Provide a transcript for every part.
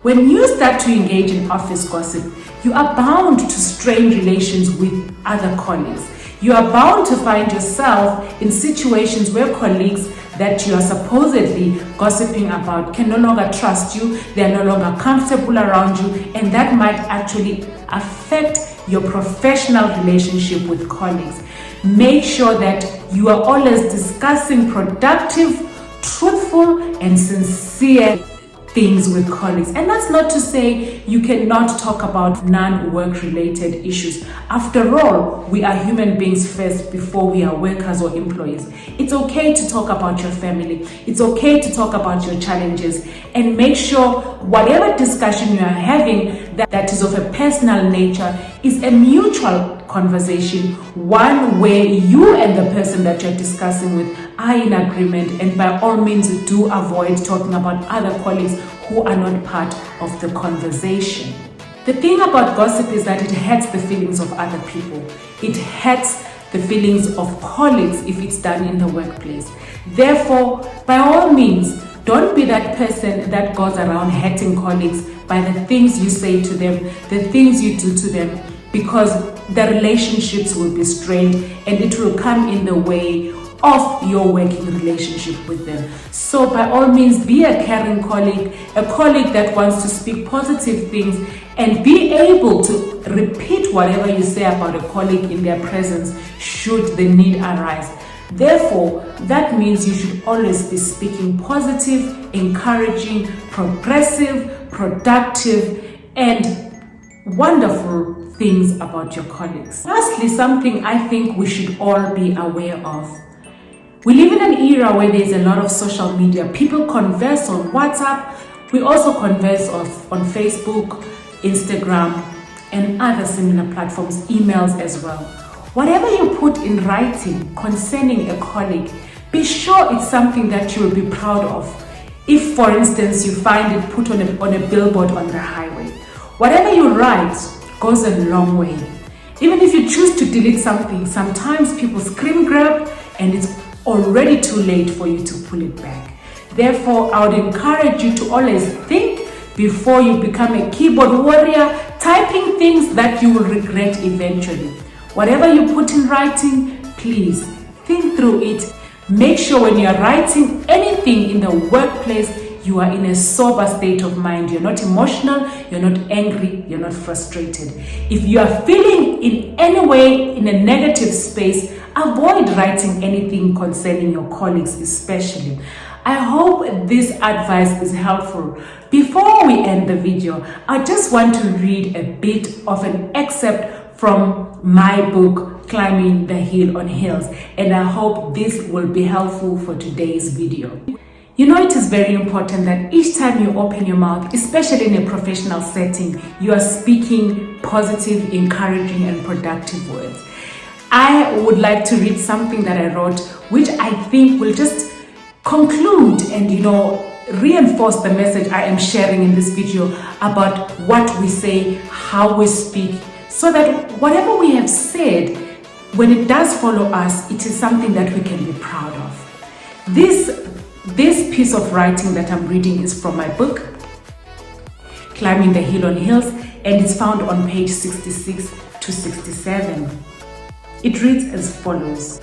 When you start to engage in office gossip, you are bound to strain relations with other colleagues. You are bound to find yourself in situations where colleagues that you are supposedly gossiping about can no longer trust you, they are no longer comfortable around you, and that might actually affect your professional relationship with colleagues. Make sure that you are always discussing productive, truthful, and sincere things with colleagues. And that's not to say you cannot talk about non-work related issues. After all, we are human beings first before we are workers or employees. It's okay to talk about your family. It's okay to talk about your challenges, and make sure whatever discussion you are having that is of a personal nature is a mutual conversation, one where you and the person that you're discussing with are in agreement, and by all means do avoid talking about other colleagues who are not part of the conversation. The thing about gossip is that it hurts the feelings of other people. It hurts the feelings of colleagues if it's done in the workplace. Therefore, by all means, don't be that person that goes around hurting colleagues by the things you say to them, the things you do to them, because the relationships will be strained and it will come in the way of your working relationship with them. So by all means, be a caring colleague, a colleague that wants to speak positive things and be able to repeat whatever you say about a colleague in their presence should the need arise. Therefore, that means you should always be speaking positive, encouraging, progressive, productive, and wonderful things about your colleagues. Lastly, something I think we should all be aware of. We live in an era where there's a lot of social media. People converse on WhatsApp. We also converse on Facebook, Instagram, and other similar platforms, emails as well. Whatever you put in writing concerning a colleague, be sure it's something that you will be proud of. If, for instance, you find it put on a billboard on the highway, whatever you write goes a long way. Even if you choose to delete something, sometimes people screen grab and it's already too late for you to pull it back. Therefore, I would encourage you to always think before you become a keyboard warrior, typing things that you will regret eventually. Whatever you put in writing, please think through it. Make sure when you are writing anything in the workplace, you are in a sober state of mind. You're not emotional, you're not angry, you're not frustrated. If you are feeling in any way in a negative space, avoid writing anything concerning your colleagues especially. I hope this advice is helpful. Before we end the video, I just want to read a bit of an excerpt from my book, Climbing the Hill on Hills, and I hope this will be helpful for today's video. You know, it is very important that each time you open your mouth, especially in a professional setting, you are speaking positive, encouraging, and productive words. I would like to read something that I wrote, which I think will just conclude and, reinforce the message I am sharing in this video about what we say, how we speak, so that whatever we have said, when it does follow us, it is something that we can be proud of. This piece of writing that I'm reading is from my book, Climbing the Hill on Hills, and it's found on page 66 to 67. It reads as follows: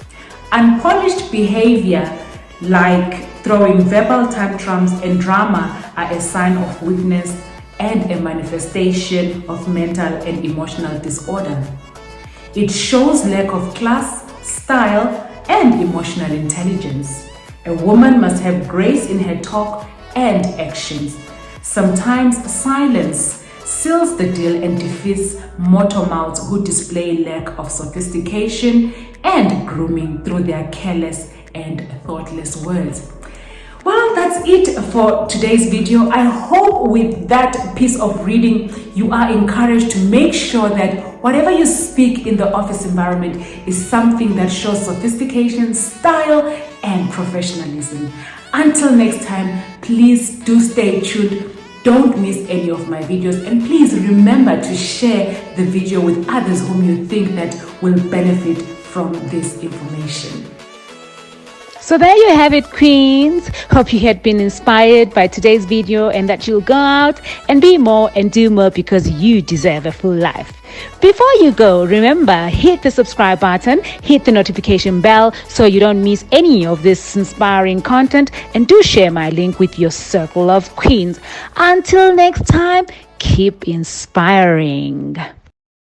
unpolished behavior like throwing verbal tantrums and drama are a sign of weakness and a manifestation of mental and emotional disorder. It shows lack of class, style, and emotional intelligence. A woman must have grace in her talk and actions. Sometimes silence seals the deal and defeats mortal mouths who display lack of sophistication and grooming through their careless and thoughtless words. Well, that's it for today's video. I hope with that piece of reading, you are encouraged to make sure that whatever you speak in the office environment is something that shows sophistication, style, and professionalism. Until next time, please do stay tuned. Don't miss any of my videos, and please remember to share the video with others whom you think that will benefit from this information. So there you have it, queens. Hope you had been inspired by today's video and that you'll go out and be more and do more because you deserve a full life. Before you go, remember, hit the subscribe button, hit the notification bell so you don't miss any of this inspiring content, and do share my link with your circle of queens. Until next time, keep inspiring.